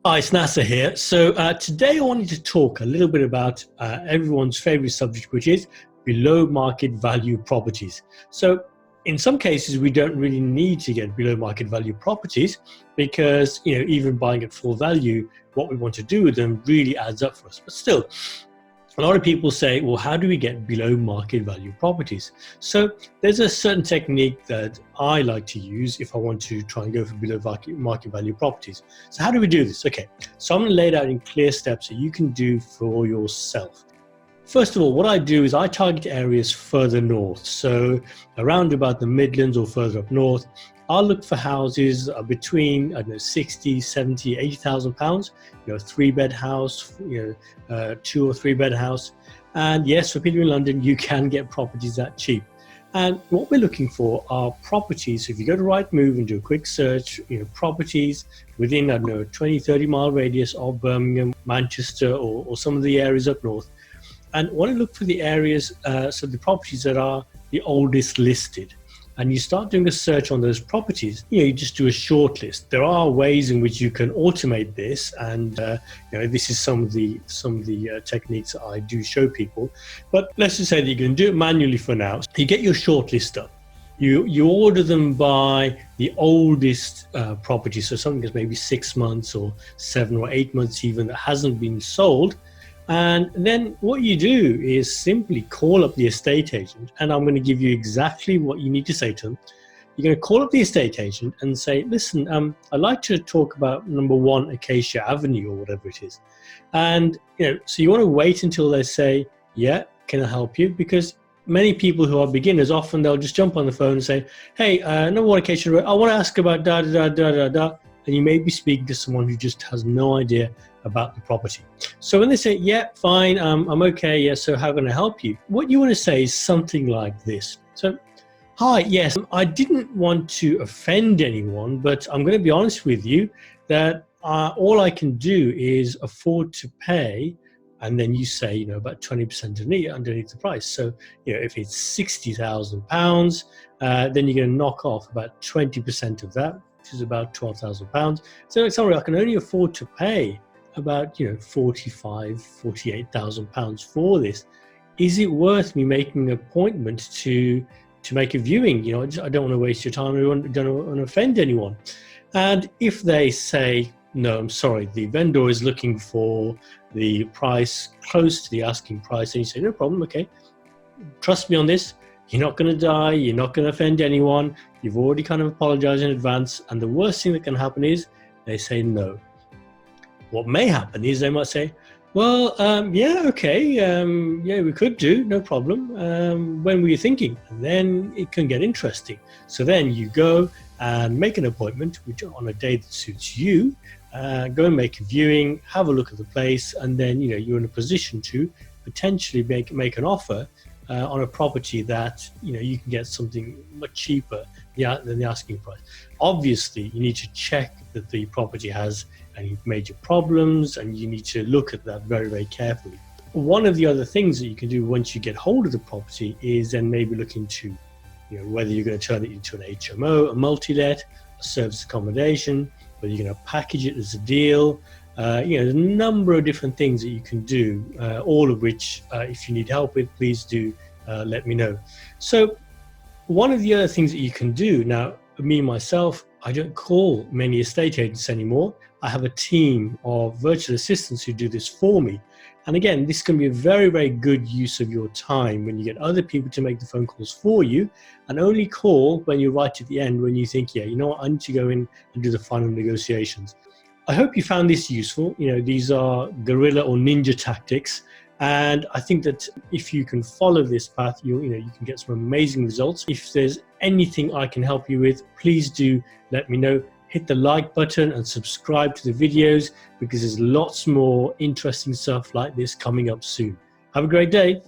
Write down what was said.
Hi, it's Nasser here. So today I wanted to talk a little bit about everyone's favorite subject, which is below market value properties. So in some cases, we don't really need to get below market value properties because, even buying at full value, what we want to do with them really adds up for us. But still, a lot of people say, well, how do we get below market value properties? So there's a certain technique that I like to use if I want to try and go for below market value properties. So how do we do this? Okay, so I'm going to lay it out in clear steps that you can do for yourself. First of all, what I do is I target areas further north. So around about the Midlands or further up north, I'll look for houses between, I don't know, 60, 70, 80,000 pounds, three-bed house, two or three-bed house. And yes, for people in London, you can get properties that cheap. And what we're looking for are properties. So if you go to Rightmove and do a quick search, properties within, I don't know, 20, 30-mile radius of Birmingham, Manchester, or some of the areas up north. And want to look for the areas, so the properties that are the oldest listed. And you start doing a search on those properties, you just do a short list. There are ways in which you can automate this, and this is some of the techniques that I do show people. But let's just say that you're going to do it manually for now. You get your short list up. You order them by the oldest property, so something that's maybe 6 months or 7 or 8 months even that hasn't been sold. And then what you do is simply call up the estate agent, and I'm going to give you exactly what you need to say to them. You're going to call up the estate agent and say, listen, I'd like to talk about number 1 Acacia Avenue or whatever it is. And, so you want to wait until they say, yeah, can I help you? Because many people who are beginners, often they'll just jump on the phone and say, hey, number 1 Acacia Road, I want to ask about da, da, da, da, da, da. And you may be speaking to someone who just has no idea about the property. So when they say, yeah, fine, I'm okay, yeah, so how can I help you? What you want to say is something like this. So, hi, yes, I didn't want to offend anyone, but I'm going to be honest with you that all I can do is afford to pay, and then you say, about 20% underneath the price. So, if it's £60,000, then you're going to knock off about 20% of that, which is about £12,000. So, sorry, I can only afford to pay about £48,000 for this. Is it worth me making an appointment to make a viewing? I don't want to waste your time. I don't want to offend anyone. And if they say, no, I'm sorry, the vendor is looking for the price close to the asking price, and you say, no problem, okay, trust me on this, you're not going to die, you're not going to offend anyone, you've already kind of apologized in advance, and the worst thing that can happen is they say no. What may happen is they might say, well, yeah, okay, yeah, we could do, no problem. When were you thinking? And then it can get interesting. So then you go and make an appointment, which on a day that suits you, go and make a viewing, have a look at the place, and then, you're in a position to potentially make an offer on a property that, you can get something much cheaper than the asking price. Obviously, you need to check that the property has any major problems, and you need to look at that very, very carefully. One of the other things that you can do once you get hold of the property is then maybe look into, whether you're going to turn it into an HMO, a multi-let, a service accommodation, whether you're going to package it as a deal. There's a number of different things that you can do, all of which, if you need help with, please do let me know. So one of the other things that you can do now, me myself, I don't call many estate agents anymore. I have a team of virtual assistants who do this for me. And again, this can be a very, very good use of your time when you get other people to make the phone calls for you, and only call when you're right at the end, when you think, yeah, I need to go in and do the final negotiations. I hope you found this useful. These are guerrilla or ninja tactics. And I think that if you can follow this path, you can get some amazing results. If there's anything I can help you with, please do let me know. Hit the like button and subscribe to the videos, because there's lots more interesting stuff like this coming up soon. Have a great day.